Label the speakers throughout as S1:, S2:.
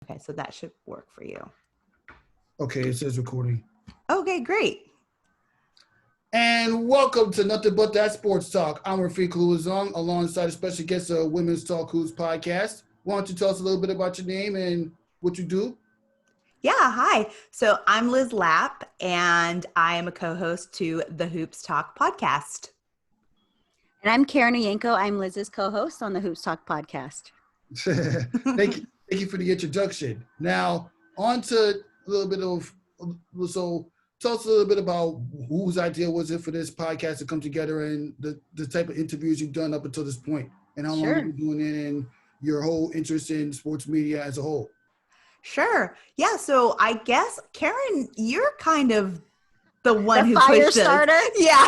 S1: Okay, so that should work for you.
S2: Okay, it says recording.
S1: Okay, great.
S2: And welcome to Nothing But That Sports Talk. I'm Rafique Louison, alongside a special guest of Women's Talk Who's podcast. Why don't you tell us a little bit about your name and what you do?
S1: Yeah, hi. So I'm Liz Lapp, and I am a co-host to the Hoops Talk podcast.
S3: And I'm Karen Uyenco. I'm Liz's co-host on the Hoops Talk podcast.
S2: Thank you for the introduction. Now, on to a little bit of, so tell us a little bit about whose idea was it for this podcast to come together and the type of interviews you've done up until this point, and how long you've been doing it, and your whole interest in sports media as a whole.
S1: Sure. Yeah. So I guess, Karen, you're kind of the one who
S3: fire
S1: pushed
S3: starter.
S1: us. Yeah.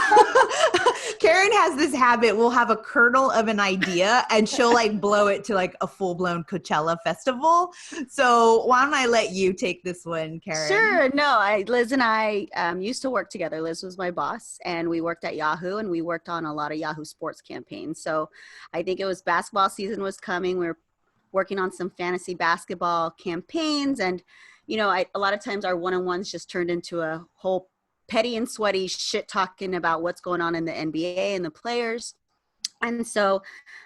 S1: Karen has this habit. We'll have a kernel of an idea and she'll like blow it to like a full-blown Coachella festival. So why don't I let you take this one, Karen?
S3: Sure. No, Liz and I used to work together. Liz was my boss, and we worked at Yahoo, and we worked on a lot of Yahoo sports campaigns. So I think it was basketball season was coming. We were working on some fantasy basketball campaigns, and a lot of times our one-on-ones just turned into a whole petty and sweaty shit talking about what's going on in the NBA and the players. And so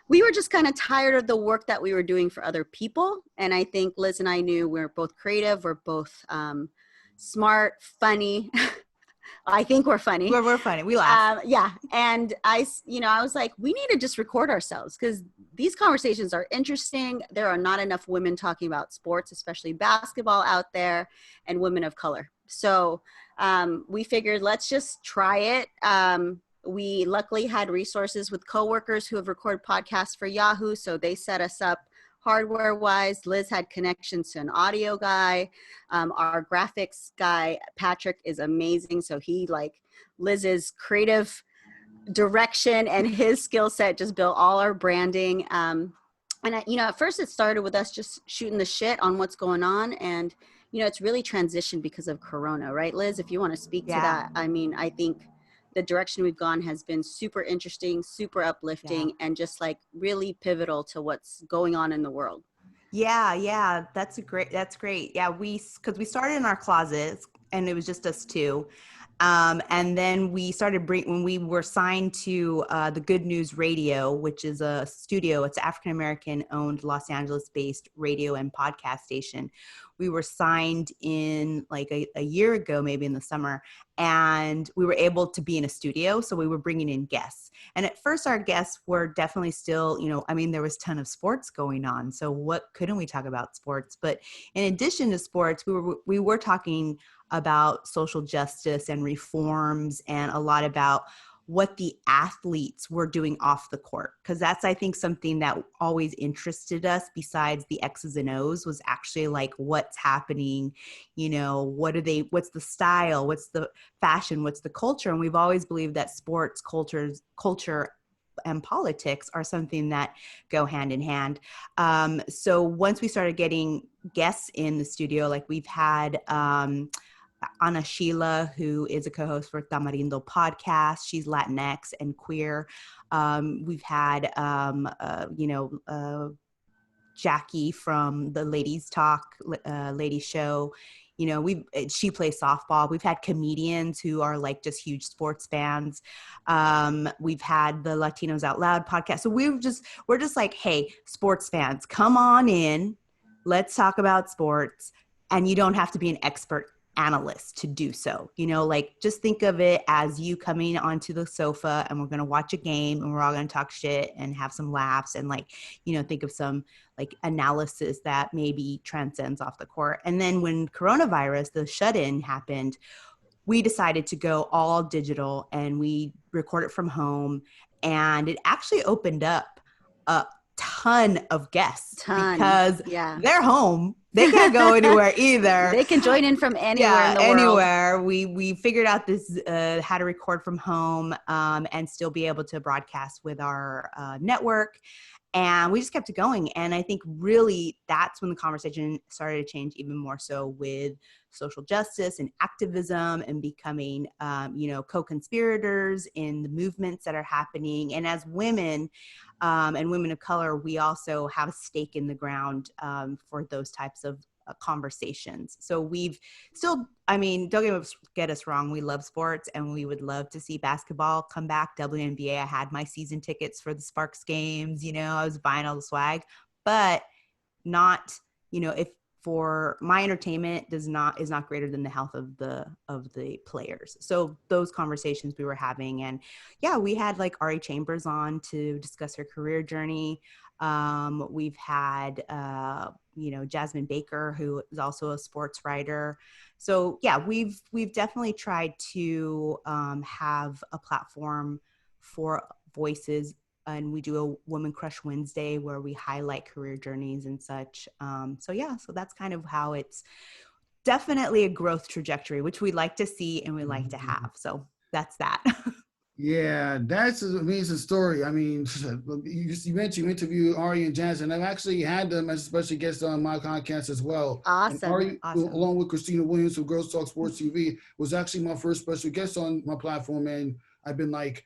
S3: we were just kind of tired of the work that we were doing for other people. And I think Liz and I knew we're both creative. We're both smart, funny. I think we're funny.
S1: We're funny. We laugh.
S3: Yeah. And I was like, we need to just record ourselves because these conversations are interesting. There are not enough women talking about sports, especially basketball out there, and women of color. So we figured let's just try it. We luckily had resources with coworkers who have recorded podcasts for Yahoo. So they set us up hardware wise. Liz had connections to an audio guy. Our graphics guy, Patrick, is amazing. So he Liz's creative direction and his skill set just built all our branding. And at first it started with us just shooting the shit on what's going on. And, it's really transitioned because of Corona, right, Liz? If you want to speak to that, I mean, I think the direction we've gone has been super interesting, super uplifting, and just really pivotal to what's going on in the world.
S1: Yeah. That's great. Yeah. Because we started in our closets and it was just us two. And then we started when we were signed to the Good News Radio, which is a studio. It's African-American owned Los Angeles based radio and podcast station. We were signed in a year ago, maybe in the summer, and we were able to be in a studio. So we were bringing in guests. And at first our guests were definitely still, there was a ton of sports going on. So what couldn't we talk about sports? But in addition to sports, we were talking about social justice and reforms and a lot about what the athletes were doing off the court. Because that's, I think, something that always interested us besides the X's and O's was actually what's happening, what's the style, what's the fashion, what's the culture. And we've always believed that sports, culture and politics are something that go hand in hand. So once we started getting guests in the studio, we've had Ana Sheila, who is a co-host for Tamarindo podcast. She's Latinx and queer. We've had, Jackie from the Ladies Talk, Ladies Show. She plays softball. We've had comedians who are just huge sports fans. We've had the Latinos Out Loud podcast. So we're just hey, sports fans, come on in. Let's talk about sports. And you don't have to be an expert analyst to do so. Just think of it as you coming onto the sofa and we're going to watch a game and we're all going to talk shit and have some laughs and think of some analysis that maybe transcends off the court. And then when coronavirus, the shut-in happened, we decided to go all digital and we record it from home, and it actually opened up a ton of guests because they're home. They can't go anywhere either.
S3: They can join in from anywhere in the world.
S1: Anywhere. We figured out this how to record from home and still be able to broadcast with our network. And we just kept it going. And I think really that's when the conversation started to change even more so with social justice and activism and becoming, co-conspirators in the movements that are happening. And as women and women of color, we also have a stake in the ground for those types of conversations. So we've still, I mean, don't get us wrong, we love sports and we would love to see basketball come back. WNBA, I had my season tickets for the Sparks games, you know, I was buying all the swag, but not, you know, if for my entertainment is not greater than the health of the players. So those conversations we were having, and yeah, we had like Ari Chambers on to discuss her career journey. We've had you know, Jasmine Baker, who is also a sports writer. So yeah, we've definitely tried to have a platform for voices, and we do a Woman Crush Wednesday where we highlight career journeys and such. So yeah, so that's kind of how it's definitely a growth trajectory, which we like to see and we like to have. So that's that.
S2: Yeah, that's an amazing story. I mean, you mentioned you interviewed Ari and Jansen. I've actually had them as a special guest on my podcast as well. And
S3: Awesome.
S2: Ari,
S1: Awesome.
S2: along with Christina Williams from Girls Talk Sports TV, was actually my first special guest on my platform. And I've been like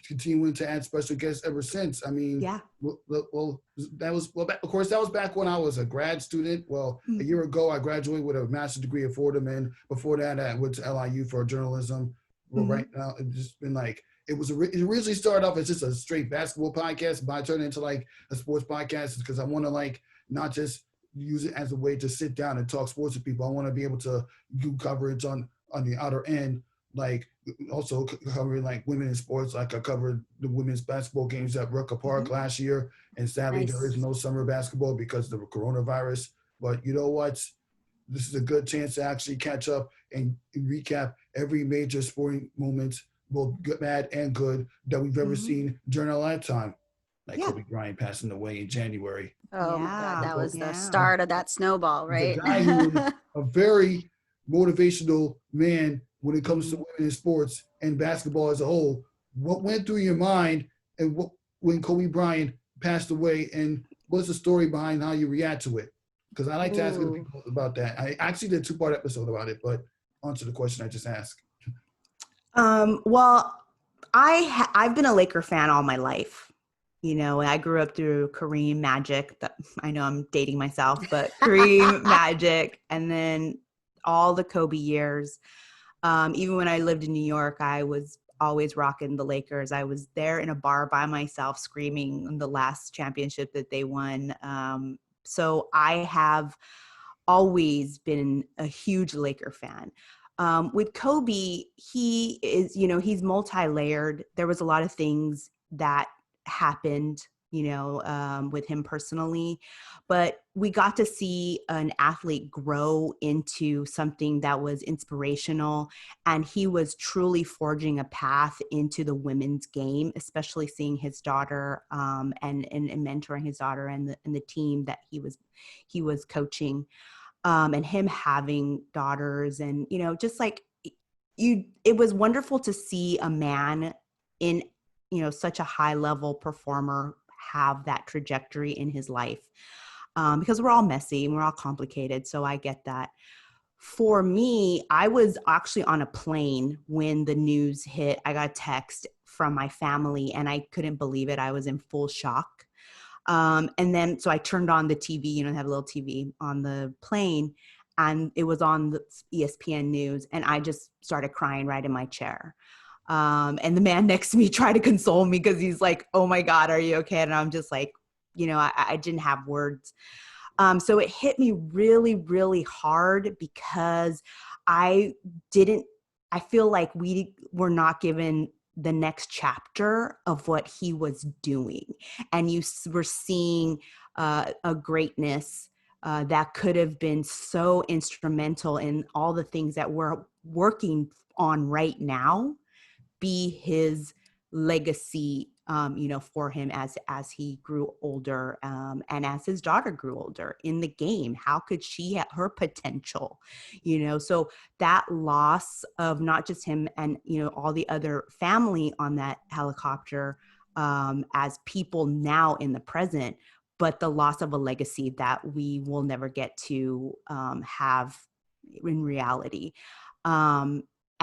S2: continuing to add special guests ever since. I mean,
S1: Yeah.
S2: well, of course, that was back when I was a grad student. Well, a year ago, I graduated with a master's degree at Fordham. And before that, I went to LIU for journalism. Well, right now, it's just been like, it originally started off as just a straight basketball podcast, but I turned it into like a sports podcast because I want to like not just use it as a way to sit down and talk sports with people. I want to be able to do coverage on the outer end, like also covering like women in sports. Like I covered the women's basketball games at Rucker Park last year, and sadly there is no summer basketball because of the coronavirus. But you know what? This is a good chance to actually catch up and recap every major sporting moment, both good, bad, and good, that we've ever seen during our lifetime. Like Kobe Bryant passing away in January.
S3: Oh my
S1: Yeah.
S3: God, that was
S1: Yeah.
S3: the start of that snowball, right?
S2: The guy who was a very motivational man when it comes to women in sports and basketball as a whole. What went through your mind and when Kobe Bryant passed away, and what's the story behind how you react to it? Because I like to ask people about that. I actually did a 2-part episode about it, but answer the question I just asked.
S1: Well, I've been a Laker fan all my life. You know, I grew up through Kareem, Magic. I know I'm dating myself, but Kareem, Magic, and then all the Kobe years. Even when I lived in New York, I was always rocking the Lakers. I was there in a bar by myself screaming the last championship that they won. So I have always been a huge Laker fan. With Kobe, he is, you know, he's multi-layered. There was a lot of things that happened, you know, with him personally, but we got to see an athlete grow into something that was inspirational, and he was truly forging a path into the women's game, especially seeing his daughter and mentoring his daughter and the team that he was coaching. And him having daughters, and, you know, just like it was wonderful to see a man in, you know, such a high level performer have that trajectory in his life, because we're all messy and we're all complicated. So I get that. For me, I was actually on a plane when the news hit. I got a text from my family and I couldn't believe it. I was in full shock. And then, so I turned on the TV, you know, they have a little TV on the plane, and it was on the ESPN news, and I just started crying right in my chair. And the man next to me tried to console me because he's like, "Oh my God, are you okay?" And I'm just like, you know, I didn't have words. So it hit me really, really hard because I feel like we were not given the next chapter of what he was doing. And you were seeing a greatness that could have been so instrumental in all the things that we're working on right now be his legacy, you know, for him as he grew older, and as his daughter grew older in the game. How could she have her potential, you know? So that loss of not just him and, you know, all the other family on that helicopter, as people now in the present, but the loss of a legacy that we will never get to have in reality.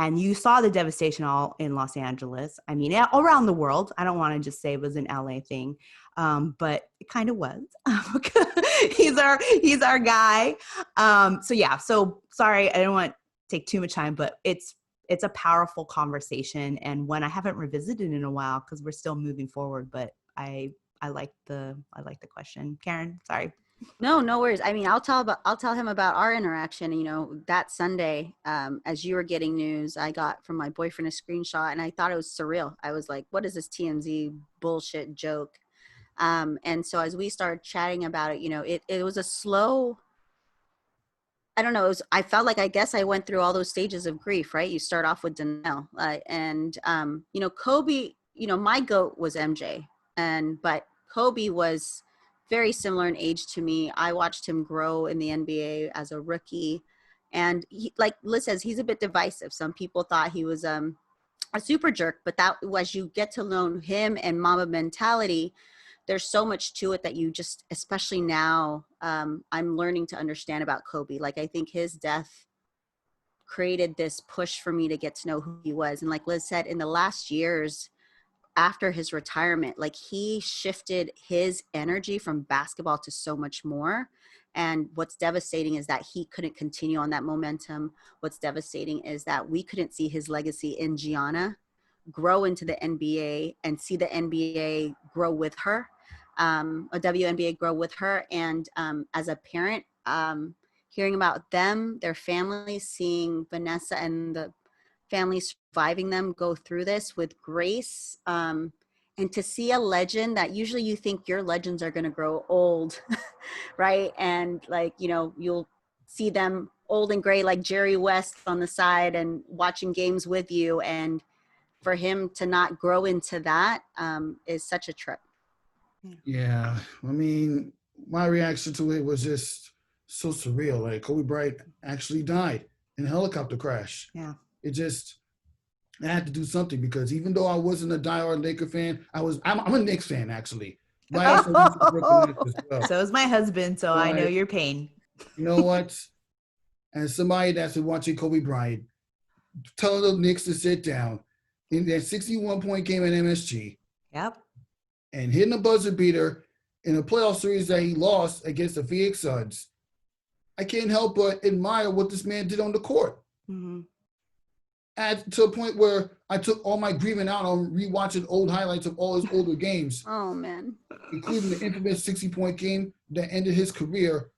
S1: And you saw the devastation all in Los Angeles. I mean, all around the world. I don't want to just say it was an LA thing, but it kind of was. he's our guy. So yeah. So sorry, I don't want to take too much time, but it's a powerful conversation, and one I haven't revisited in a while because we're still moving forward. But I like the question, Karen. Sorry.
S3: No worries. I mean, I'll tell him about our interaction. You know, that Sunday, as you were getting news, I got from my boyfriend a screenshot, and I thought it was surreal. I was like, "What is this TMZ bullshit joke?" And so as we started chatting about it, you know, it was a slow. I don't know. I felt like, I guess I went through all those stages of grief, right? You start off with denial, and you know, Kobe. You know, my goat was MJ, but Kobe was very similar in age to me. I watched him grow in the NBA as a rookie, and he, like Liz says, he's a bit divisive. Some people thought he was a super jerk, but that was, you get to know him and Mamba mentality. There's so much to it that you just, especially now, I'm learning to understand about Kobe. Like, I think his death created this push for me to get to know who he was. And like Liz said, in the last years after his retirement, like, he shifted his energy from basketball to so much more. And what's devastating is that he couldn't continue on that momentum. What's devastating is that we couldn't see his legacy in Gianna grow into the NBA and see the NBA grow with her, a WNBA grow with her. And as a parent, hearing about them, their families, seeing Vanessa and the family surviving them go through this with grace, and to see a legend that usually you think your legends are going to grow old, right? And like, you know, you'll see them old and gray like Jerry West on the side and watching games with you, and for him to not grow into that is such a trip.
S2: Yeah, I mean, my reaction to it was just so surreal. Like, Kobe Bryant actually died in a helicopter crash.
S1: Yeah.
S2: I had to do something, because even though I wasn't a diehard Laker fan, I'm a Knicks fan, actually. But I also used to Brooklyn Nets as well.
S1: So is my husband, so I know your pain.
S2: You know what? As somebody that's been watching Kobe Bryant, telling the Knicks to sit down in that 61-point game at MSG.
S1: Yep.
S2: And hitting a buzzer beater in a playoff series that he lost against the Phoenix Suns, I can't help but admire what this man did on the court.
S1: Mm-hmm.
S2: To a point where I took all my grieving out on rewatching old highlights of all his older games.
S3: Oh, man.
S2: Including the infamous 60-point game that ended his career.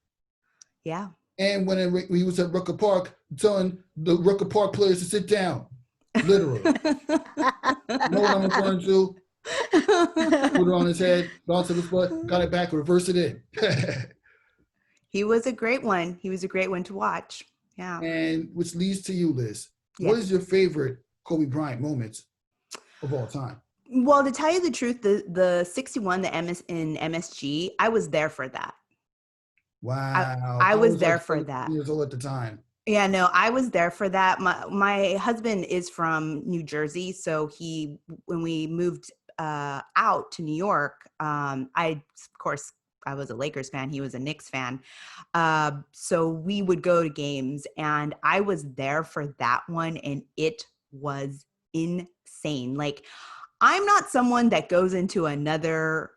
S1: Yeah.
S2: And when he was at Rucker Park, telling the Rucker Park players to sit down. Literally. You know what I'm referring to? Put it on his head, bounced up his butt, got it back, reversed it in.
S1: He was a great one. He was a great one to watch. Yeah.
S2: And which leads to you, Liz.
S1: Yes.
S2: What is your favorite Kobe Bryant moments of all time?
S1: Well, to tell you the truth, the 61, the in MSG, I was there for that.
S2: Wow.
S1: I was there like for that.
S2: Years old at the time.
S1: Yeah, no, I was there for that. My husband is from New Jersey, so when we moved out to New York, of course, I was a Lakers fan. He was a Knicks fan. So we would go to games, and I was there for that one, and it was insane. Like, I'm not someone that goes into another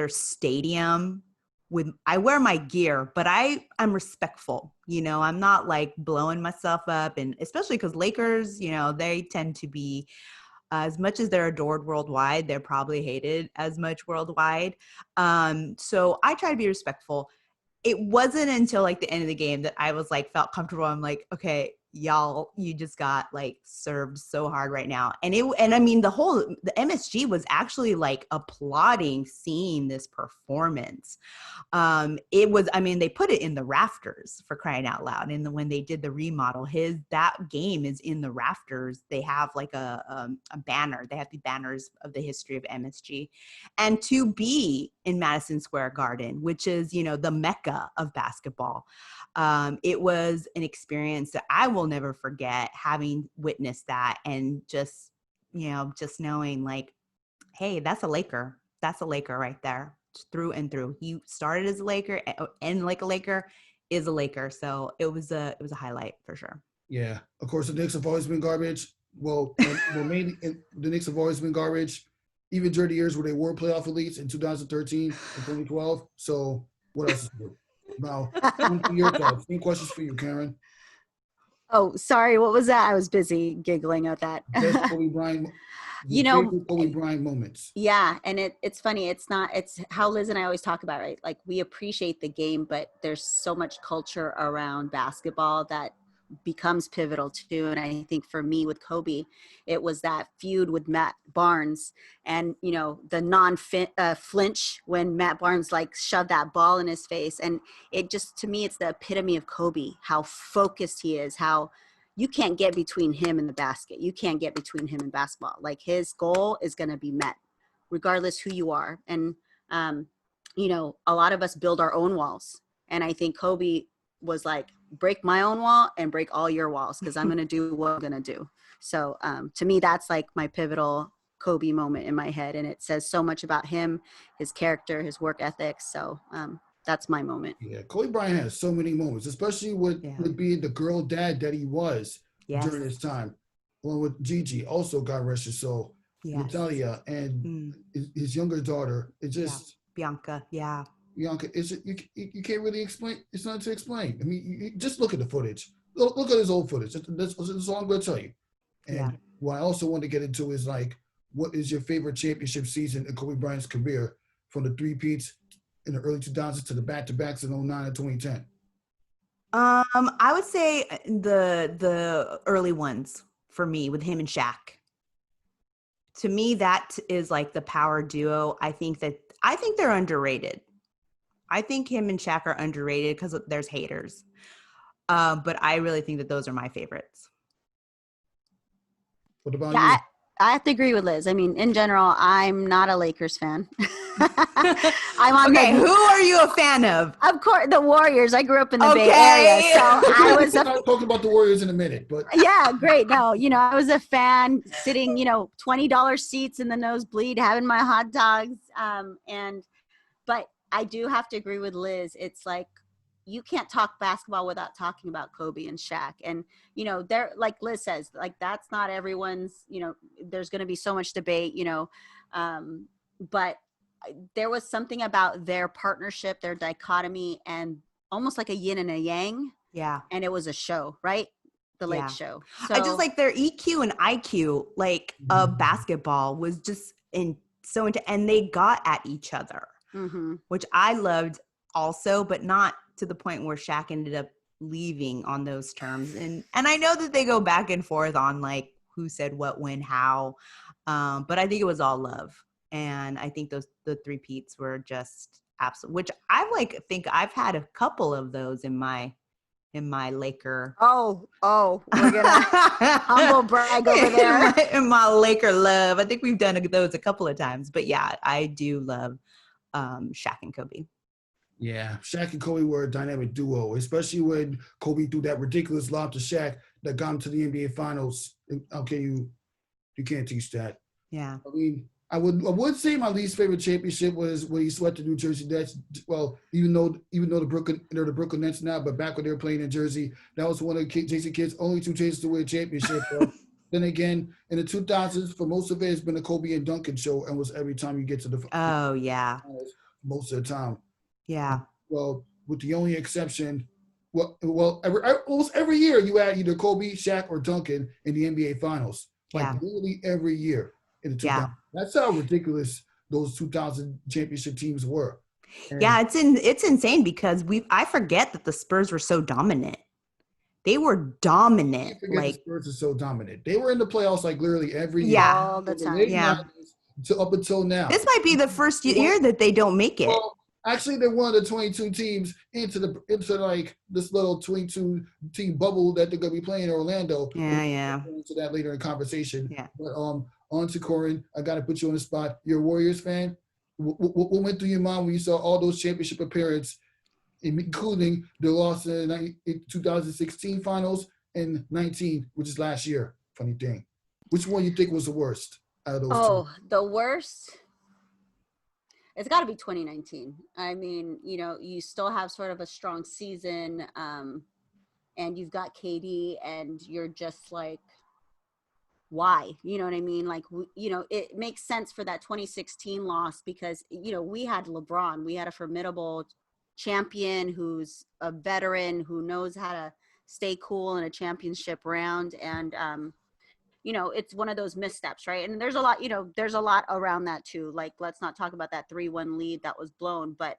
S1: stadium I wear my gear, but I'm respectful. You know, I'm not like blowing myself up, and especially because Lakers, you know, they tend to be, as much as they're adored worldwide, they're probably hated as much worldwide. So I try to be respectful. It wasn't until like the end of the game that I was like, felt comfortable. I'm like, okay, y'all, you just got like served so hard right now. And I mean, the MSG was actually like applauding seeing this performance. They put it in the rafters, for crying out loud. And when they did the remodel, that game is in the rafters. They have like a banner. They have the banners of the history of MSG. And to be in Madison Square Garden, which is, you know, the Mecca of basketball, it was an experience that I will never forget, having witnessed that, and just knowing like, hey, that's a Laker. That's a Laker right there, through and through. He started as a Laker, and like a Laker is a Laker. So it was a highlight for sure.
S2: Yeah, of course, the Knicks have always been garbage. Mainly the Knicks have always been garbage, even during the years where they were playoff elites in 2013 and 2012. So what else is new? Now, on to your thoughts. Same questions for you, Karen.
S3: Oh, sorry. What was that? I was busy giggling at that.
S2: Best Kobe Bryant,
S3: You
S2: the
S3: know,
S2: favorite Kobe Bryant moments.
S3: yeah, and it's funny. It's how Liz and I always talk about, right? Like, we appreciate the game, but there's so much culture around basketball that becomes pivotal too. And I think for me with Kobe, it was that feud with Matt Barnes, and the flinch when Matt Barnes like shoved that ball in his face. And it just, to me, it's the epitome of Kobe, how focused he is, how you can't get between him and the basket. You can't get between him and basketball. Like, his goal is going to be met regardless who you are. And, a lot of us build our own walls. And I think Kobe was like, break my own wall and break all your walls, because I'm going to do what I'm going to do. So to me, that's like my pivotal Kobe moment in my head. And it says so much about him, his character, his work ethic. So that's my moment.
S2: Yeah, Kobe Bryant has so many moments, especially with being the girl dad that he was during his time, along with Gigi, also God rest his soul, Natalia, and his younger daughter. It just
S1: Bianca,
S2: Bianca. You can't really explain. It's not to explain. I mean, you just look at the footage. Look at his old footage. That's all I'm going to tell you. And what I also want to get into is like, what is your favorite championship season in Kobe Bryant's career, from the three-peats in the early 2000s to the back-to-backs in 09 and 2010?
S1: I would say the early ones for me, with him and Shaq. To me, that is like the power duo. I think they're underrated. I think him and Shaq are underrated because there's haters. But I really think that those are my favorites.
S2: What about you?
S3: I have to agree with Liz. I mean, in general, I'm not a Lakers fan. I'm on
S1: who are you a fan of?
S3: Of course, the Warriors. I grew up in the Bay Area, so I was
S2: talking about the Warriors in a minute, but
S3: yeah, great. No, I was a fan, sitting, $20 seats in the nosebleed, having my hot dogs. But I do have to agree with Liz. It's like, you can't talk basketball without talking about Kobe and Shaq. And, they're, like Liz says, like, that's not everyone's, there's going to be so much debate, but there was something about their partnership, their dichotomy, and almost like a yin and a yang.
S1: Yeah.
S3: And it was a show, right? The Lake Show. So,
S1: I just like their EQ and IQ, like basketball was just and they got at each other, which I loved also, but not to the point where Shaq ended up leaving on those terms. And I know that they go back and forth on like who said what, when, how, but I think it was all love. And I think the three-peats were just absolute, which I think I've had a couple of those in my Laker.
S3: Oh, we're gonna humble brag over there.
S1: in my Laker love. I think we've done those a couple of times, but yeah, I do love Shaq and Kobe.
S2: Yeah, Shaq and Kobe were a dynamic duo, especially when Kobe threw that ridiculous lob to Shaq that got him to the NBA Finals. Okay, you can't teach that.
S1: Yeah.
S2: I mean, I would say my least favorite championship was when he swept the New Jersey Nets. Well, even though they're the Brooklyn Nets now, but back when they were playing in Jersey, that was one of Jason Kidd's only two chances to win a championship. Then again, in the 2000s, for most of it, it's been a Kobe and Duncan show, and was every time you get to the finals, most of the time.
S1: Yeah.
S2: Well, with the only exception, almost every year you had either Kobe, Shaq, or Duncan in the NBA Finals. Like literally every year in the 2000s. Yeah. That's how ridiculous those 2000 championship teams were.
S1: And it's insane because I forget that the Spurs were so dominant. They were dominant.
S2: The Spurs are so dominant. They were in the playoffs like literally every year.
S3: Yeah, all the time.
S1: Yeah.
S2: Up until now.
S1: This might be the first year that they don't make it.
S2: Well, actually, they're one of the 22 teams into like this little 22 team bubble that they're gonna be playing in Orlando.
S1: Yeah.
S2: We'll into that later in conversation.
S1: Yeah.
S2: But on to Corin, I gotta put you on the spot. You're a Warriors fan. What went through your mind when you saw all those championship appearances, including the loss in 2016 finals and 19, which is last year? Funny thing. Which one you think was the worst out of those two?
S3: Oh, the worst. It's got to be 2019. I mean, you still have sort of a strong season. and you've got KD, and you're just like, why? You know what I mean? Like, it makes sense for that 2016 loss because, we had LeBron. We had a formidable champion who's a veteran who knows how to stay cool in a championship round. And, it's one of those missteps, right? And there's a lot around that too. Like, let's not talk about that 3-1 lead that was blown. But,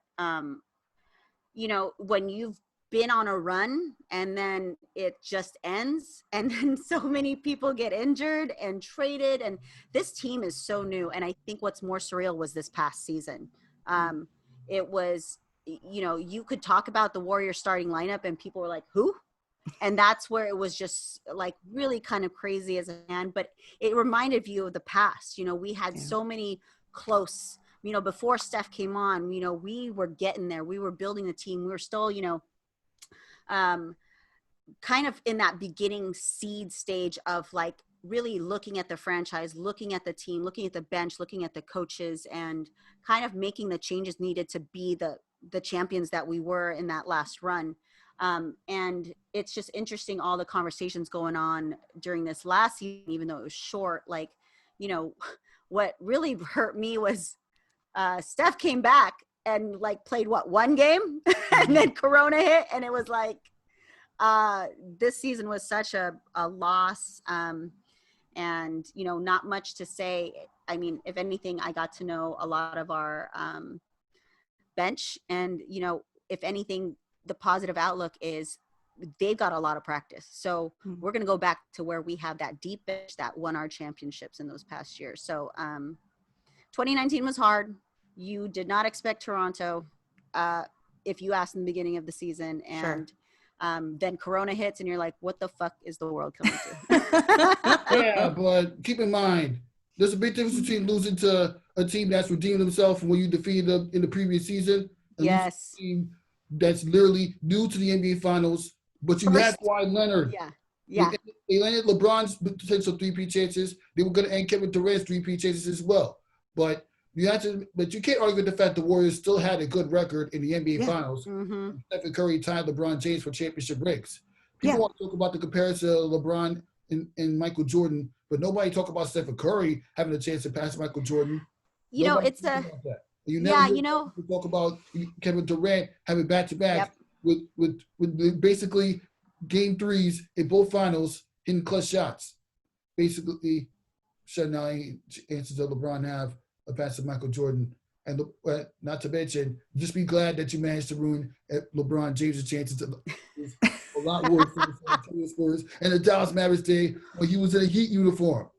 S3: when you've been on a run and then it just ends, and then so many people get injured and traded, and this team is so new. And I think what's more surreal was this past season. It was, you could talk about the Warriors starting lineup and people were like, who? And that's where it was just like really kind of crazy as a fan, but it reminded you of the past. We had so many close, before Steph came on, we were getting there. We were building the team. We were still, kind of in that beginning seed stage of like really looking at the franchise, looking at the team, looking at the bench, looking at the coaches, and kind of making the changes needed to be the champions that we were in that last run. And it's just interesting, all the conversations going on during this last season, even though it was short. Like, what really hurt me was Steph came back and like played one game and then Corona hit, and it was like this season was such a loss, and not much to say. I mean, if anything, I got to know a lot of our bench, and if anything, the positive outlook is they've got a lot of practice. So we're going to go back to where we have that deep bench that won our championships in those past years. So 2019 was hard. You did not expect Toronto if you asked in the beginning of the season. And then Corona hits and you're like, what the fuck is the world coming to?
S2: Yeah, but keep in mind, there's a big difference between losing to a team that's redeemed themselves from when you defeated them in the previous season. And
S3: yes.
S2: a team that's literally new to the NBA Finals, but you had Kawhi Leonard.
S3: Yeah.
S2: They landed LeBron's potential 3-peat chances. They were going to end Kevin Durant's 3-peat chances as well. But you can't argue with the fact the Warriors still had a good record in the NBA Finals.
S3: Mm-hmm.
S2: Stephen Curry tied LeBron James for championship rings. People want to talk about the comparison of LeBron and Michael Jordan, but nobody talk about Stephen Curry having a chance to pass Michael Jordan.
S3: It's
S2: we talk about Kevin Durant having back-to-back with basically game threes in both finals hitting clutch shots. Basically, shutting out any chances that LeBron have a pass to Michael Jordan. And not to mention, just be glad that you managed to ruin LeBron James' chances a lot worse than the San Antonio Spurs and the Dallas Mavericks day when he was in a Heat uniform.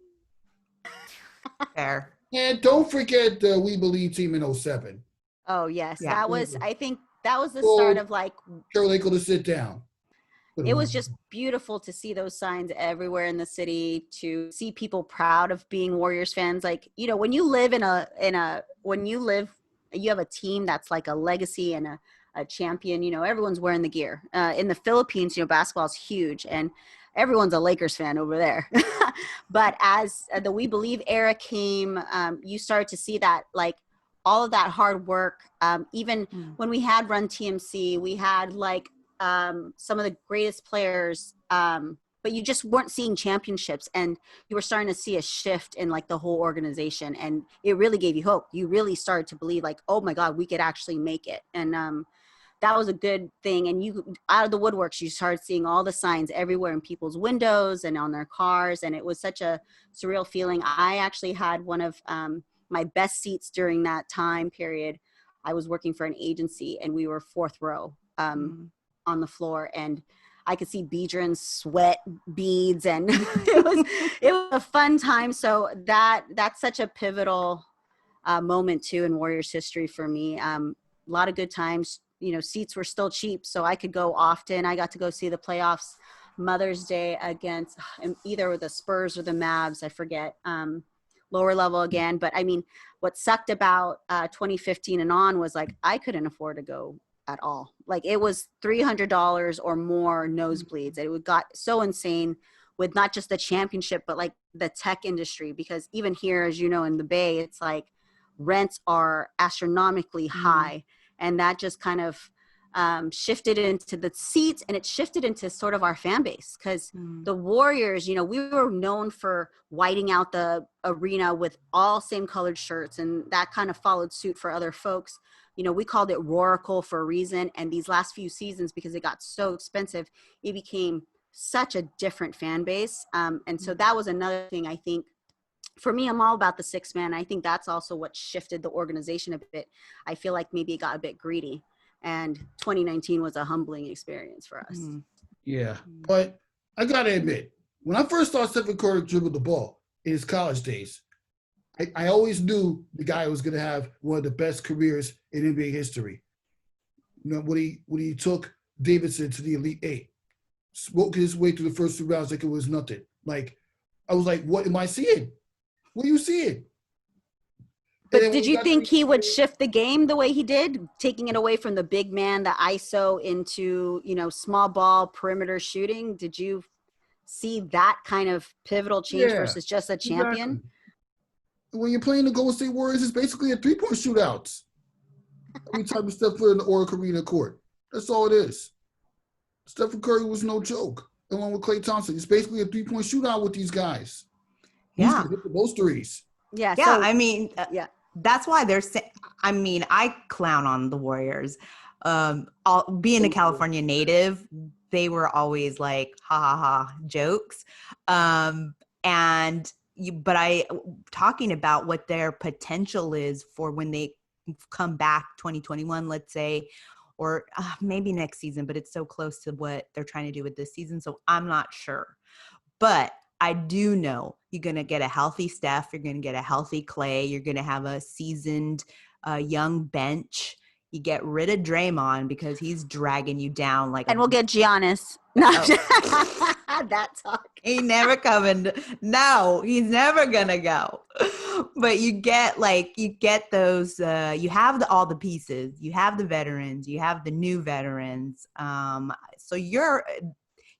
S1: Fair.
S2: And don't forget the We Believe team in 07.
S3: Oh, yes.
S1: Yeah.
S3: I think that was the start of like
S2: Carol Lakel to sit down.
S3: It was just beautiful to see those signs everywhere in the city, to see people proud of being Warriors fans. Like, when you live you have a team that's like a legacy and a champion, everyone's wearing the gear. In the Philippines, basketball's huge and everyone's a Lakers fan over there. But as the We Believe era came, you started to see that, like, all of that hard work. Even when we had Run TMC, we had like some of the greatest players, but you just weren't seeing championships, and you were starting to see a shift in like the whole organization, and it really gave you hope. You really started to believe like, oh my God, we could actually make it. And that was a good thing. And you, out of the woodworks, you started seeing all the signs everywhere in people's windows and on their cars. And it was such a surreal feeling. I actually had one of my best seats during that time period. I was working for an agency and we were fourth row on the floor, and I could see Biedron's sweat beads, and it was a fun time. So that's such a pivotal moment too in Warriors history for me. A lot of good times. Seats were still cheap, so I could go often. I got to go see the playoffs Mother's Day against either the Spurs or the Mavs, I forget, lower level again. But I mean, what sucked about 2015 and on was like, I couldn't afford to go at all. Like, it was $300 or more nosebleeds. It got so insane with not just the championship, but like the tech industry, because even here, as you know, in the Bay, it's like rents are astronomically high. And that just kind of shifted into the seats, and it shifted into sort of our fan base, because the Warriors, we were known for whiting out the arena with all same colored shirts, and that kind of followed suit for other folks. We called it Roracle for a reason, and these last few seasons, because it got so expensive, it became such a different fan base. And so that was another thing. I think for me, I'm all about the six man. I think that's also what shifted the organization a bit. I feel like maybe it got a bit greedy, and 2019 was a humbling experience for us.
S2: Yeah, but I gotta admit, when I first saw Stephen Curry dribble the ball in his college days, I always knew the guy was gonna have one of the best careers in NBA history. When he took Davidson to the Elite Eight, spoke his way through the first 2 rounds like it was nothing. Like, I was like, what am I seeing? What are you seeing?
S3: But did you think he would shift the game the way he did, taking it away from the big man, the ISO, into, small ball perimeter shooting? Did you see that kind of pivotal change versus just a champion?
S2: Exactly. When you're playing the Golden State Warriors, it's basically a 3-point shootout. Every time you step foot in the Oracle Arena court. That's all it is. Stephen Curry was no joke, along with Klay Thompson. It's basically a 3-point shootout with these guys.
S1: Yeah.
S2: Who's hit the most threes?
S3: Yeah.
S1: Yeah.
S3: So,
S1: I mean, that's why I clown on the Warriors. Being a California native, they were always like, ha ha ha, jokes. Talking about what their potential is for when they come back 2021, let's say, or maybe next season, but it's so close to what they're trying to do with this season. So I'm not sure, but I do know you're going to get a healthy Steph. You're going to get a healthy Klay. You're going to have a seasoned young bench. You get rid of Draymond because he's dragging you down
S3: and we'll get Giannis. No, that talk.
S1: He never coming. No, he's never gonna go. But you get those. You have all the pieces. You have the veterans. You have the new veterans. So you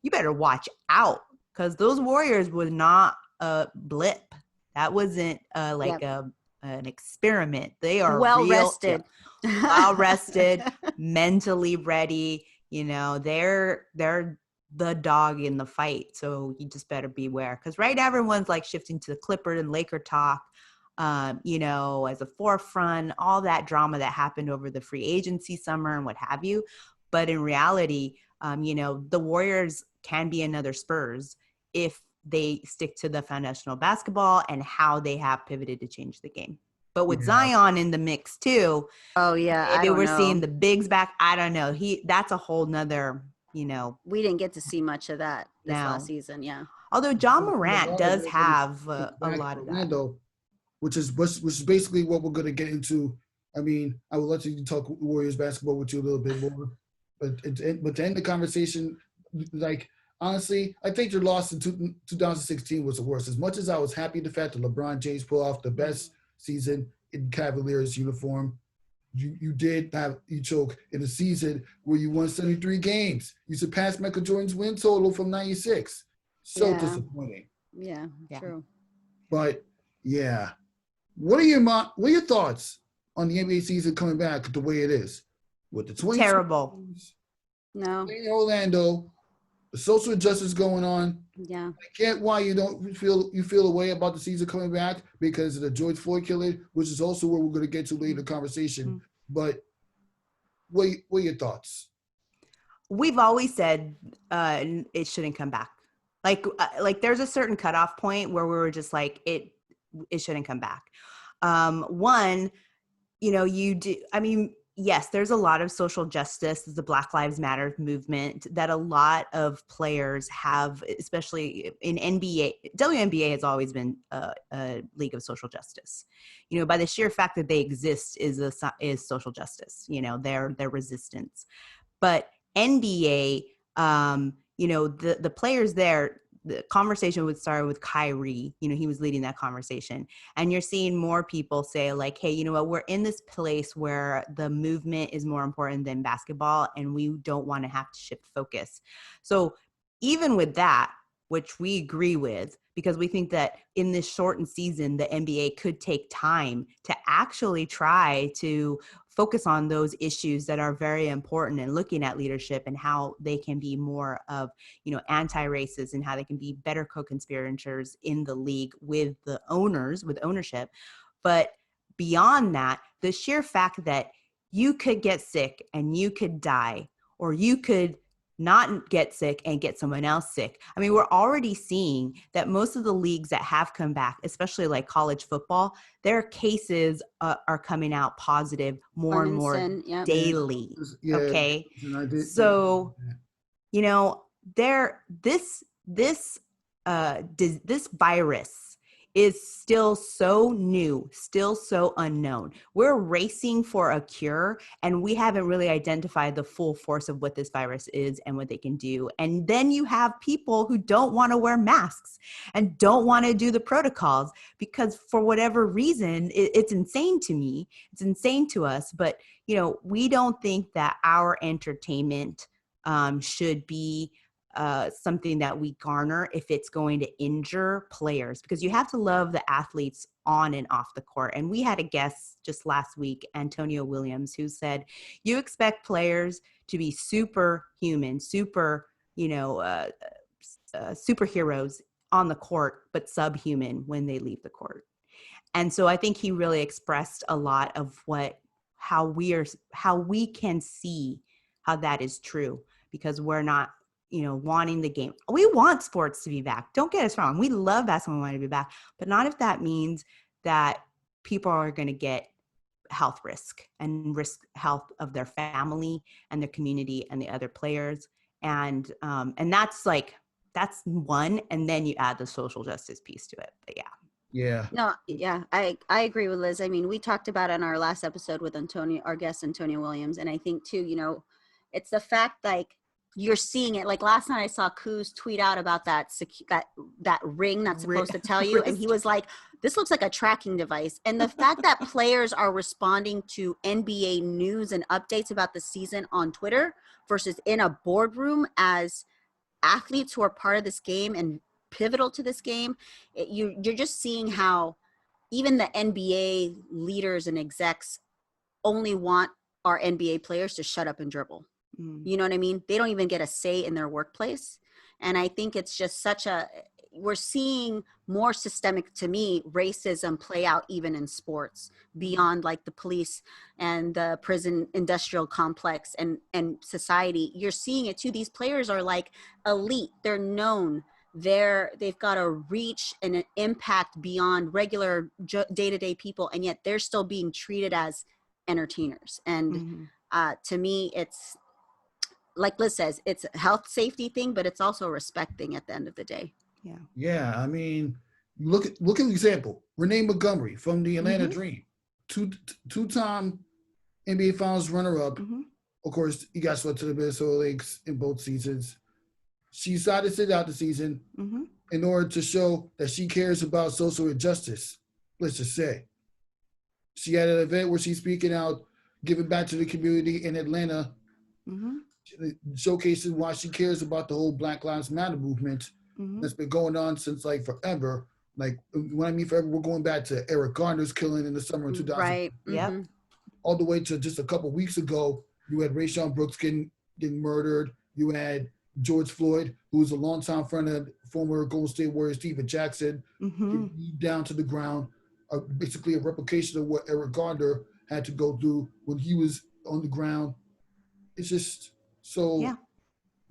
S1: better watch out, because those Warriors was not a blip. That wasn't an experiment. They are
S3: well rested.
S1: Well rested, mentally ready. They're the dog in the fight. So you just better beware, because right now everyone's like shifting to the Clippers and Laker talk, as a forefront, all that drama that happened over the free agency summer and what have you. But in reality, the Warriors can be another Spurs if they stick to the foundational basketball and how they have pivoted to change the game. But with Zion in the mix too.
S3: Oh yeah.
S1: Maybe we're seeing the bigs back. I don't know. That's a whole nother,
S3: we didn't get to see much of that this last season. Yeah.
S1: Although John Morant does have a lot of that.
S2: Which is basically what we're going to get into. I mean, I would love to talk Warriors basketball with you a little bit more. But to end the conversation, like, honestly, I think your loss in 2016 was the worst. As much as I was happy the fact that LeBron James pulled off the best season in Cavaliers uniform, you choke in a season where you won 73 games. You surpassed Michael Jordan's win total from 96. So disappointing.
S3: Yeah, true.
S2: But yeah, what are your thoughts on the NBA season coming back the way it is with the Twins?
S1: Terrible.
S3: No.
S2: In Orlando, the social injustice going on.
S3: Yeah.
S2: I get why you feel a way about the season coming back because of the George Floyd killing, which is also where we're going to get to later in the conversation. Mm-hmm. But what are your thoughts?
S1: We've always said it shouldn't come back. Like there's a certain cutoff point where we were just like, it shouldn't come back. Yes, there's a lot of social justice, the Black Lives Matter movement that a lot of players have, especially in NBA. WNBA has always been a league of social justice. By the sheer fact that they exist is social justice. Their resistance. But NBA, the players there. The conversation would start with Kyrie. He was leading that conversation. And you're seeing more people say like, hey, you know what? We're in this place where the movement is more important than basketball and we don't want to have to shift focus. So even with that, which we agree with, because we think that in this shortened season, the NBA could take time to actually try to focus on those issues that are very important, and looking at leadership and how they can be more of, anti-racist, and how they can be better co-conspirators in the league with the owners, with ownership. But beyond that, the sheer fact that you could get sick and you could die, or you could not get sick and get someone else sick. I mean, we're already seeing that most of the leagues that have come back, especially like college football, their cases are coming out positive more and more daily.
S2: Yeah.
S1: Okay.
S2: Yeah.
S1: So, this virus is still so new, still so unknown. We're racing for a cure, and we haven't really identified the full force of what this virus is and what they can do. And then you have people who don't want to wear masks and don't want to do the protocols because for whatever reason, it's insane to me. It's insane to us. But, we don't think that our entertainment should be something that we garner if it's going to injure players, because you have to love the athletes on and off the court. And we had a guest just last week, Antonio Williams, who said, you expect players to be superhuman, superheroes on the court, but subhuman when they leave the court. And so I think he really expressed a lot of how we can see how that is true, because we're not, wanting the game. We want sports to be back. Don't get us wrong. We love basketball. We want to be back, but not if that means that people are going to get health risk and risk health of their family and their community and the other players. And that's one. And then you add the social justice piece to it. But yeah.
S2: Yeah.
S3: No, yeah, I agree with Liz. I mean, we talked about in our last episode with our guest, Antonio Williams. And I think too, it's the fact, like, you're seeing it. Like last night I saw Kuz tweet out about that ring that's supposed to tell you. And he was like, this looks like a tracking device. And the fact that players are responding to NBA news and updates about the season on Twitter versus in a boardroom as athletes who are part of this game and pivotal to this game, you're just seeing how even the NBA leaders and execs only want our NBA players to shut up and dribble. You know what I mean? They don't even get a say in their workplace. And I think it's just we're seeing more systemic, to me, racism play out even in sports beyond like the police and the prison industrial complex and society. You're seeing it too. These players are like elite. They're known. They've got a reach and an impact beyond regular day-to-day people. And yet they're still being treated as entertainers. And to me, it's, like Liz says, it's a health safety thing, but it's also a respect thing at the end of the day.
S1: Yeah.
S2: Yeah. I mean, look at the example. Renee Montgomery from the Atlanta Dream, two-time NBA Finals runner-up. Of course, he got swept to the Minnesota Lynx in both seasons. She decided to sit out the season in order to show that she cares about social injustice. Let's just say. She had an event where she's speaking out, giving back to the community in Atlanta, showcasing why she cares about the whole Black Lives Matter movement that's been going on since like forever. Like when I mean forever, we're going back to Eric Garner's killing in the summer of 2000.
S3: Right.
S1: Yep.
S2: All the way to just a couple weeks ago, you had Rayshon Brooks getting murdered. You had George Floyd, who was a longtime friend of former Golden State Warrior Stephen Jackson, beat down to the ground. Basically a replication of what Eric Garner had to go through when he was on the ground. It's just so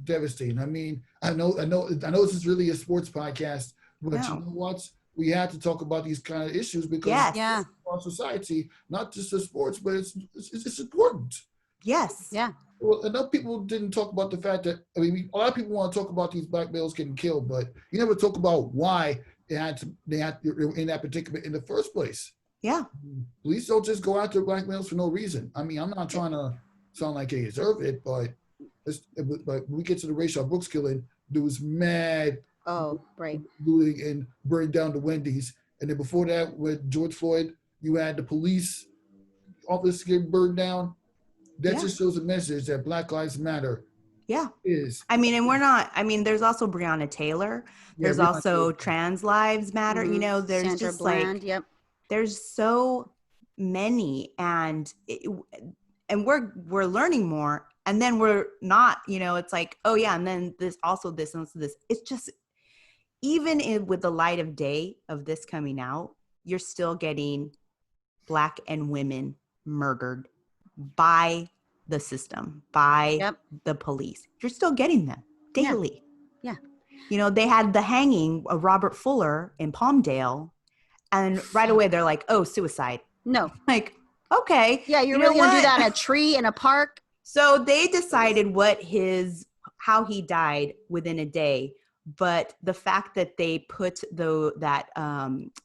S2: devastating. I mean, I know this is really a sports podcast, but you know what? We have to talk about these kind of issues because it's our society, not just the sports, but it's important.
S1: Yes.
S3: Yeah.
S2: Well, enough people didn't talk about the fact that, I mean, a lot of people want to talk about these black males getting killed, but you never talk about why they had in that predicament in the first place.
S1: Yeah.
S2: Police don't just go after black males for no reason. I mean, I'm not trying to sound like they deserve it, but when we get to the Rayshon Brooks killing, there was mad looting and burning down the Wendy's. And then before that, with George Floyd, you had the police office getting burned down. That just shows a message that Black Lives Matter
S1: Yeah.
S2: Is.
S1: I mean, and we're not, I mean, there's also Breonna Taylor.
S2: Yeah,
S1: There's
S2: Breonna
S1: also
S2: Taylor.
S1: Trans Lives Matter. You know, there's
S3: Sandra
S1: just
S3: Bland.
S1: like,
S3: Yep.
S1: there's so many, and we're learning more, and then we're not, you know, it's like, oh yeah, and then this also this and this. It's just, even with the light of day of this coming out, you're still getting Black and women murdered by the system, by
S3: Yep.
S1: the police. You're still getting them daily.
S3: Yeah.
S1: You know, they had the hanging of Robert Fuller in Palmdale, and right away they're like, oh, suicide.
S3: No.
S1: Like, okay.
S3: Yeah, you're
S1: you know
S3: really going to do
S1: what?
S3: that in a tree in a park?
S1: So they decided how he died within a day. But the fact that they put that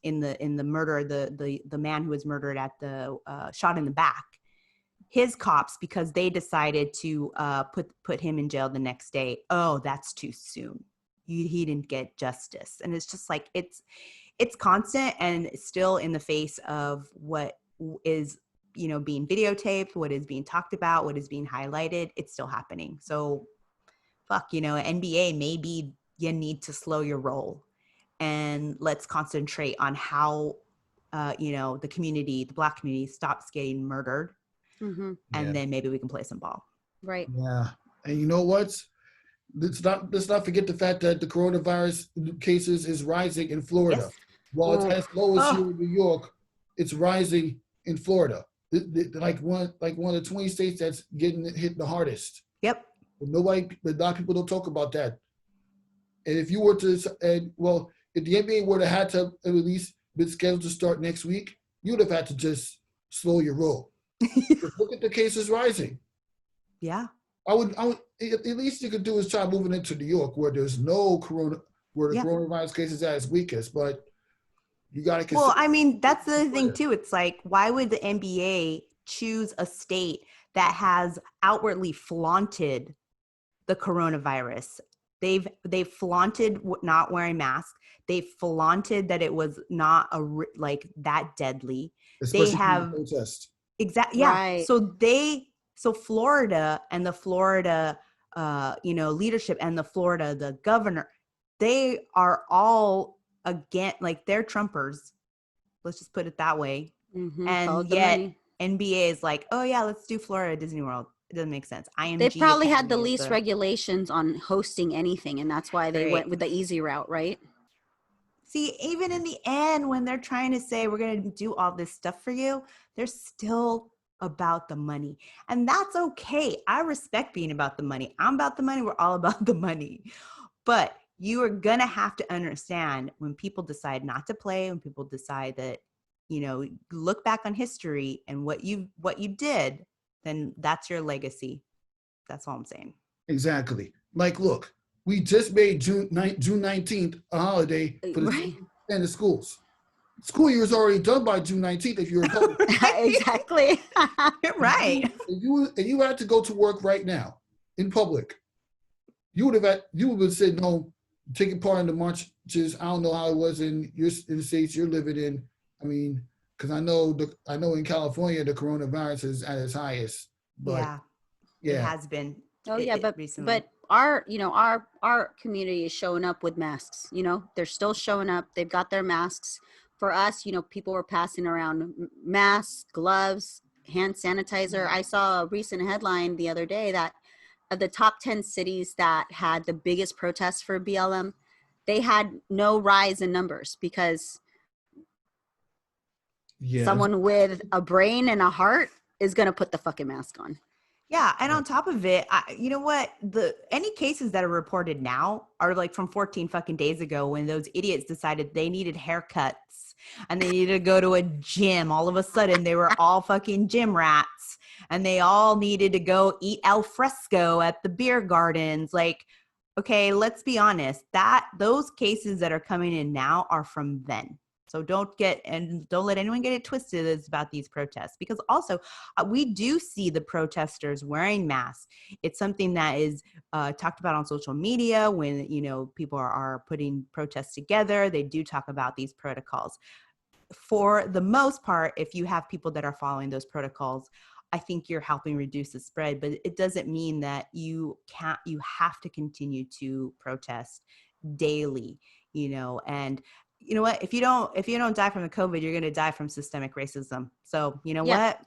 S1: in the murder, the man who was murdered at the shot in the back, his cops, because they decided to put him in jail the next day. Oh, that's too soon. He didn't get justice. And it's just like, it's constant, and still in the face of what is, you know, being videotaped, what is being talked about, what is being highlighted. It's still happening. So fuck, you know, NBA, maybe you need to slow your roll, and let's concentrate on how you know, the Black community stops getting murdered.
S3: Mm-hmm.
S1: And then maybe we can play some ball.
S3: Right.
S2: Yeah. And you know what? Let's not forget the fact that the coronavirus cases is rising in Florida.
S1: Yes.
S2: While it's as low as
S1: Oh.
S2: here in New York, it's rising in Florida. Like one of the 20 states that's getting hit the hardest.
S1: Yep.
S2: But a lot of people don't talk about that. And if you were to, if the NBA would have had to at least been scheduled to start next week, you'd have had to just slow your roll. Look at the cases rising.
S1: Yeah.
S2: I would at least you could do is try moving into New York where there's no coronavirus cases at its weakest, but you got to.
S1: Well, I mean, that's the thing too. It's like, why would the NBA choose a state that has outwardly flaunted the coronavirus? They've flaunted not wearing masks. They flaunted that it was not like that deadly.
S2: Especially
S1: they have
S2: protest.
S1: Exactly. Yeah.
S3: Right.
S1: So Florida and the Florida, you know, leadership, and the governor, they are all like, they're Trumpers. Let's just put it that way.
S3: Mm-hmm.
S1: And yet NBA is like, oh yeah, let's do Florida Disney World. It doesn't make sense.
S3: They probably had the least regulations on hosting anything, and that's why they went with the easy route, right?
S1: See, even in the end, when they're trying to say, we're going to do all this stuff for you, they're still about the money. And that's okay. I respect being about the money. I'm about the money. We're all about the money. But you are going to have to understand, when people decide not to play, when people decide that, you know, look back on history and what you did, then that's your legacy. That's all I'm saying.
S2: Exactly. Like, look, we just made June 19th a holiday for the and the schools. School year is already done by June 19th if you're a public.
S3: Exactly.
S1: You're right.
S2: And you had to go to work right now in public. You would have said no, taking part in the marches. I don't know how it was in the states you're living in. I mean, because I know in California the coronavirus is at its highest. But
S1: it has been.
S3: Oh yeah, but
S1: recently.
S3: But our community is showing up with masks. You know, they're still showing up. They've got their masks. For us, you know, people were passing around masks, gloves, hand sanitizer. I saw a recent headline the other day that of the top 10 cities that had the biggest protests for BLM, they had no rise in numbers because someone with a brain and a heart is going to put the fucking mask on.
S1: Yeah, and on top of it, you know what? Any cases that are reported now are like from 14 fucking days ago, when those idiots decided they needed haircuts and they needed to go to a gym. All of a sudden, they were all fucking gym rats, and they all needed to go eat al fresco at the beer gardens. Like, okay, let's be honest. Those cases that are coming in now are from then. So don't let anyone get it twisted. It's about these protests, because also we do see the protesters wearing masks. It's something that is talked about on social media when, you know, people are putting protests together. They do talk about these protocols. For the most part, if you have people that are following those protocols, I think you're helping reduce the spread, but it doesn't mean that you have to continue to protest daily, and you know what, if you don't die from the COVID, you're going to die from systemic racism. So you know what,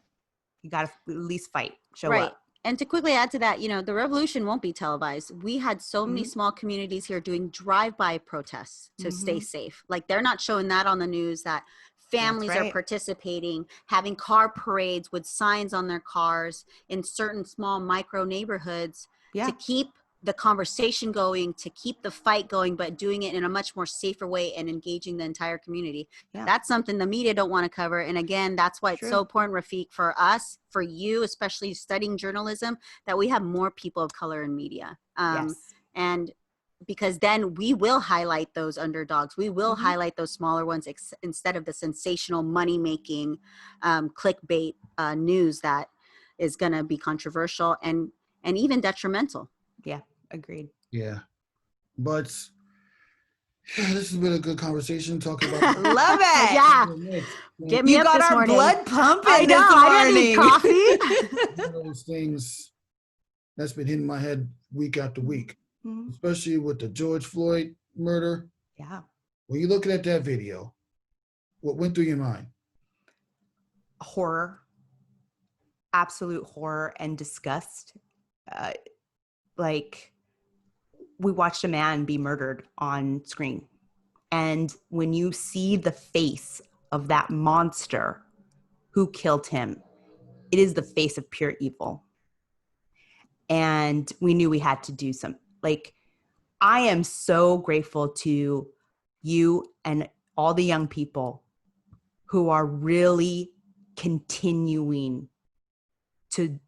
S1: you got to at least fight, show up.
S3: And to quickly add to that, the revolution won't be televised. We had so many small communities here doing drive-by protests to stay safe. Like, they're not showing that on the news, that families are participating, having car parades with signs on their cars in certain small micro neighborhoods to keep the conversation going, to keep the fight going, but doing it in a much more safer way and engaging the entire community. That's something the media don't want to cover. And again, that's why it's so important, Rafique, for us, for you, especially studying journalism, that we have more people of color in media. And because then we will highlight those underdogs. We will highlight those smaller ones instead of the sensational money-making clickbait news that is going to be controversial and even detrimental.
S1: Yeah, agreed.
S2: Yeah. But this has been a good conversation talking about.
S1: Love it.
S3: Yeah. Get me
S1: you
S3: up
S1: got
S3: this
S1: our
S3: morning.
S1: blood pumping
S3: I know, I didn't need coffee.
S2: One of those things that's been hitting my head week after week, especially with the George Floyd murder.
S1: Yeah.
S2: When you're looking at that video, what went through your mind?
S1: Horror, absolute horror and disgust. Like, we watched a man be murdered on screen. And when you see the face of that monster who killed him, it is the face of pure evil. And we knew we had to do some, I am so grateful to you and all the young people who are really continuing to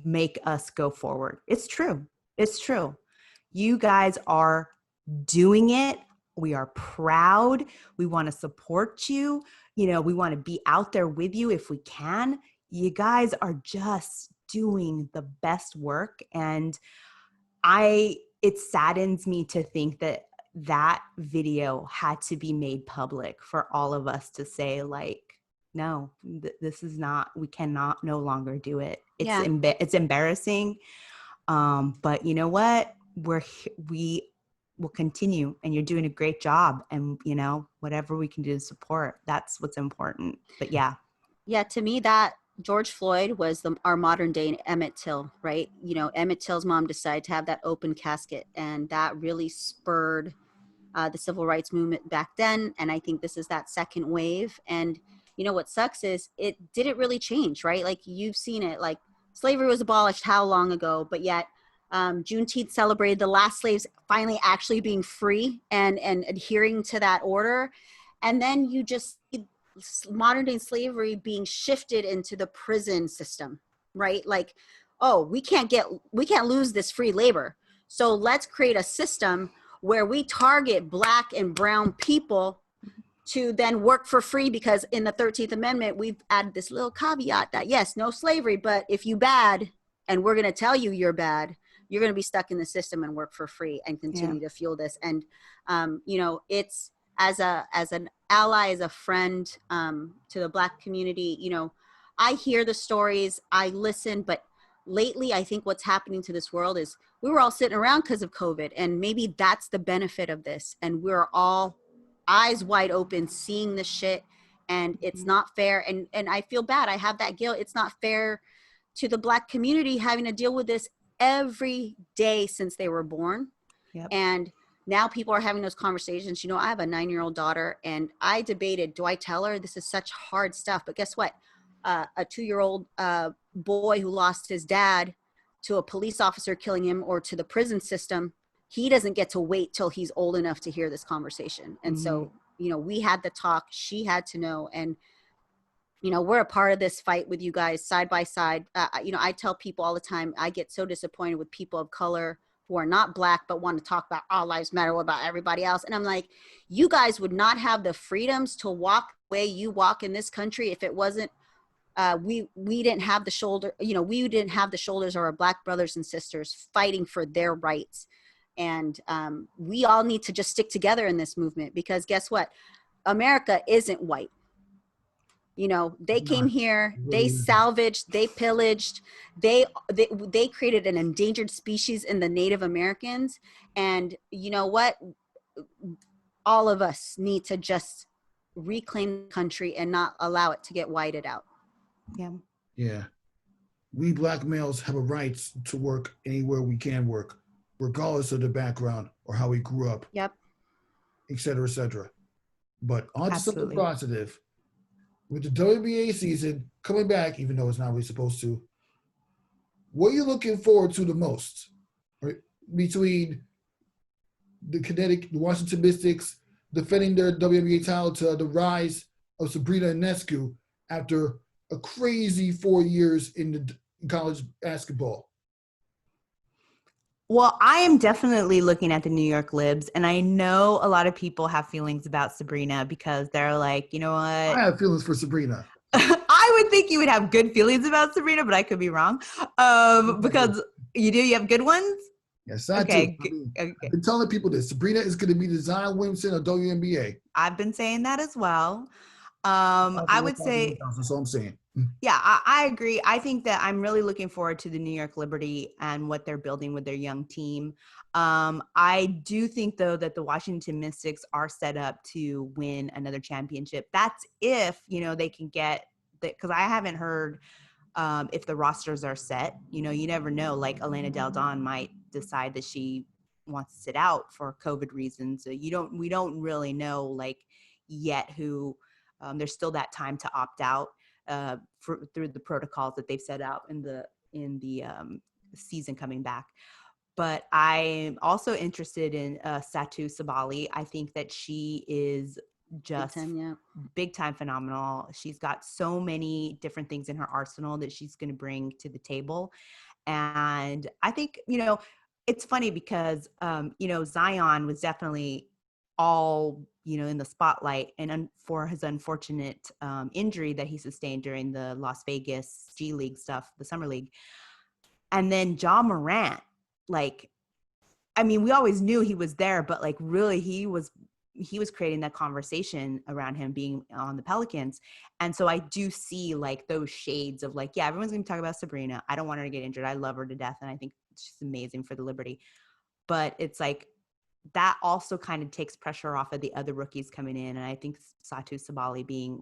S1: make us go forward. It's true. It's true. You guys are doing it. We are proud. We want to support you. We want to be out there with you if we can. You guys are just doing the best work. And it saddens me to think that video had to be made public for all of us to say, no, this is not, we cannot no longer do it. It's embarrassing. But you know what? We will continue, and you're doing a great job. And whatever we can do to support, that's what's important. But yeah,
S3: to me, that George Floyd was our modern day Emmett Till, right? Emmett Till's mom decided to have that open casket, and that really spurred the civil rights movement back then. And I think this is that second wave. And what sucks is it didn't really change, right? You've seen it, slavery was abolished how long ago, but yet Juneteenth celebrated the last slaves finally actually being free and adhering to that order. And then you just see modern day slavery being shifted into the prison system, right? We can't lose this free labor. So let's create a system where we target Black and brown people to then work for free, because in the 13th Amendment, we've added this little caveat that yes, no slavery, but if you bad and we're going to tell you you're bad, you're going to be stuck in the system and work for free and continue to fuel this. And, it's as an ally, as a friend to the Black community, I hear the stories, I listen, but lately, I think what's happening to this world is we were all sitting around because of COVID, and maybe that's the benefit of this. And we're all eyes wide open, seeing this shit, and it's not fair. And I feel bad. I have that guilt. It's not fair to the Black community having to deal with this every day since they were born. And now people are having those conversations. I have a 9-year-old daughter, and I debated, do I tell her this is such hard stuff? But guess what? A 2-year-old boy who lost his dad to a police officer killing him, or to the prison system, he doesn't get to wait till he's old enough to hear this conversation. And so, we had the talk, she had to know. And, we're a part of this fight with you guys side by side. I tell people all the time, I get so disappointed with people of color who are not Black, but want to talk about all lives matter, what about everybody else? And I'm like, you guys would not have the freedoms to walk the way you walk in this country if it wasn't we didn't have the shoulder, we didn't have the shoulders of our Black brothers and sisters fighting for their rights. And we all need to just stick together in this movement, because guess what? America isn't white. You know, they came here, they
S2: Really?
S3: salvaged, they pillaged, they created an endangered species in the Native Americans. And you know what? All of us need to just reclaim the country and not allow it to get whited out.
S1: Yeah.
S2: Yeah. We black males have a right to work anywhere we can work, regardless of the background or how we grew up,
S3: Yep.
S2: et cetera, et cetera. But on to something
S1: Absolutely.
S2: positive. With the WNBA season coming back, even though it's not really supposed to, what are you looking forward to the most? Right? Between the Washington Mystics defending their WNBA title to the rise of Sabrina Ionescu after a crazy 4 years in college basketball.
S1: Well, I am definitely looking at the New York Libs, and I know a lot of people have feelings about Sabrina because they're like, you know what?
S2: I have feelings for Sabrina.
S1: I would think you would have good feelings about Sabrina, but I could be wrong. Because you have good ones?
S2: Yes, I
S1: Okay.
S2: do.
S1: Okay.
S2: I've been telling people this. Sabrina is going to be the Zion Williamson of WNBA.
S1: I've been saying that as well. I would say,
S2: That's all I'm saying.
S1: yeah, I agree. I think that I'm really looking forward to the New York Liberty and what they're building with their young team. I do think, though, that the Washington Mystics are set up to win another championship. That's if, they can get that, because I haven't heard if the rosters are set. You never know. Like Elena Del Don might decide that she wants to sit out for COVID reasons. So we don't really know like yet who. There's still that time to opt out through the protocols that they've set out in the season coming back. But I'm also interested in Satu Sabali. I think that she is just big time phenomenal. She's got so many different things in her arsenal that she's going to bring to the table. And I think, it's funny because, Zion was definitely all, in the spotlight and for his unfortunate injury that he sustained during the Las Vegas G League stuff, the Summer League. And then Ja Morant, we always knew he was there, but really he was creating that conversation around him being on the Pelicans. And so I do see those shades of yeah, everyone's going to talk about Sabrina. I don't want her to get injured. I love her to death. And I think she's amazing for the Liberty, but it's that also kind of takes pressure off of the other rookies coming in. And I think Satu Sabali being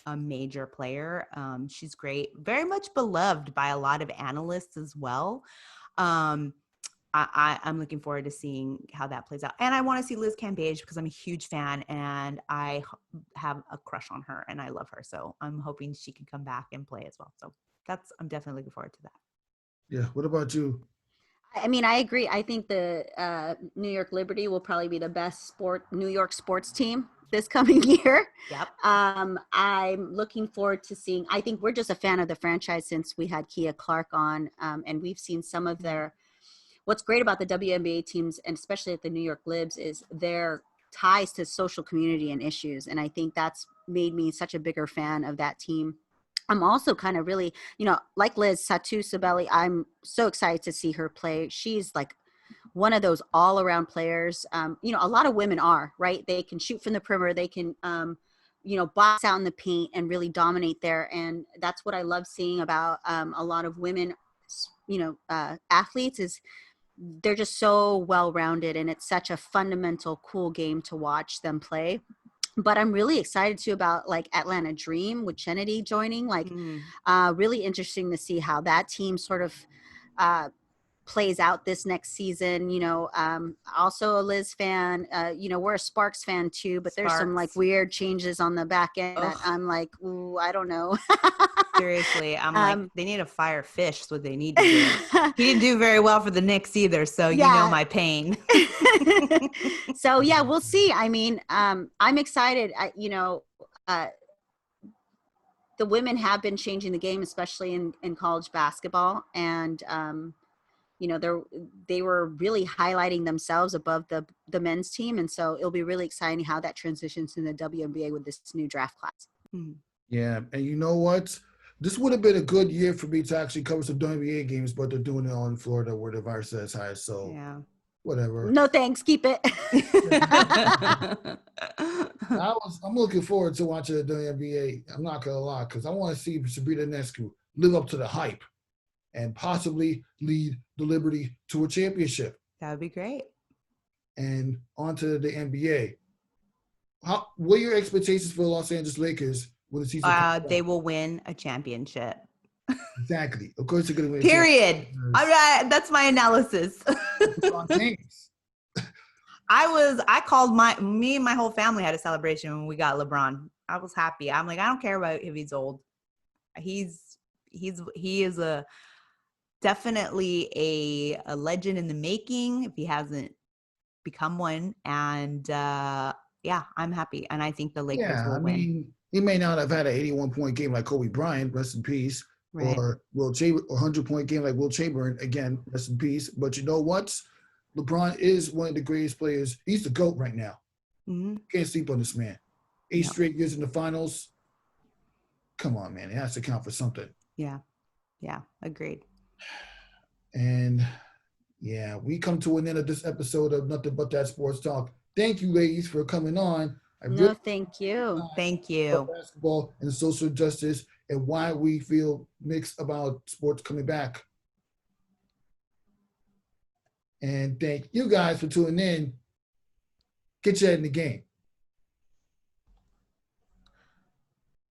S1: a major player, she's great, very much beloved by a lot of analysts as well. I'm looking forward to seeing how that plays out. And I want to see Liz Cambage because I'm a huge fan and I have a crush on her and I love her. So I'm hoping she can come back and play as well. So I'm definitely looking forward to that.
S2: Yeah. What about you?
S3: I agree. I think the New York Liberty will probably be the best New York sports team this coming year.
S1: Yep.
S3: I'm looking forward to seeing, I think we're just a fan of the franchise since we had Kia Clark on, and we've seen some of what's great about the WNBA teams, and especially at the New York Libs, is their ties to social community and issues. And I think that's made me such a bigger fan of that team. I'm also kind of really, like Liz, Satu Sabali, I'm so excited to see her play. She's one of those all-around players. A lot of women are, right? They can shoot from the perimeter. They can, box out in the paint and really dominate there. And that's what I love seeing about a lot of women, athletes is they're just so well-rounded, and it's such a fundamental, cool game to watch them play. But I'm really excited too about Atlanta Dream with Kennedy joining. Really interesting to see how that team sort of plays out this next season. Also a Liz fan. We're a Sparks fan too, but there's some weird changes on the back end that I'm ooh, I don't know.
S1: Seriously, I'm they need to fire Fish. Is what they need to do. He didn't do very well for the Knicks either, so you know my pain.
S3: So yeah, we'll see. I'm excited. The women have been changing the game, especially in college basketball, and they were really highlighting themselves above the men's team, and so it'll be really exciting how that transitions in the WNBA with this new draft class.
S2: Yeah, and you know what? This would have been a good year for me to actually cover some WNBA games, but they're doing it on Florida where the virus is high. So whatever.
S3: No thanks. Keep it.
S2: I'm looking forward to watching the WNBA. I'm not gonna lie, because I want to see Sabrina Ionescu live up to the hype and possibly lead the Liberty to a championship.
S1: That would be great.
S2: And on to the NBA. What are your expectations for the Los Angeles Lakers when the season comes
S1: They
S2: out?
S1: will win a championship.
S2: Exactly. Of course, they're going to win.
S1: Period. All right, that's my analysis.
S2: LeBron James.
S1: I called me and my whole family had a celebration when we got LeBron. I was happy. I'm like, I don't care about if he's old. He is definitely a legend in the making if he hasn't become one. And yeah, I'm happy. And I think the Lakers will win.
S2: Mean, he may not have had an 81-point game like Kobe Bryant, rest in peace,
S1: Right.
S2: or 100-point game like Will Chamberlain, again, rest in peace. But you know what? LeBron is one of the greatest players. He's the GOAT right now.
S1: Mm-hmm.
S2: Can't sleep on this man. 8 straight years in the finals. Come on, man. It has to count for something.
S1: Yeah. Agreed.
S2: And yeah, we come to an end of this episode of Nothing But That Sports Talk. Thank you, ladies, for coming on.
S3: No, thank you.
S1: Thank you.
S2: Basketball and social justice and why we feel mixed about sports coming back. And thank you guys for tuning in. Get your head in the game.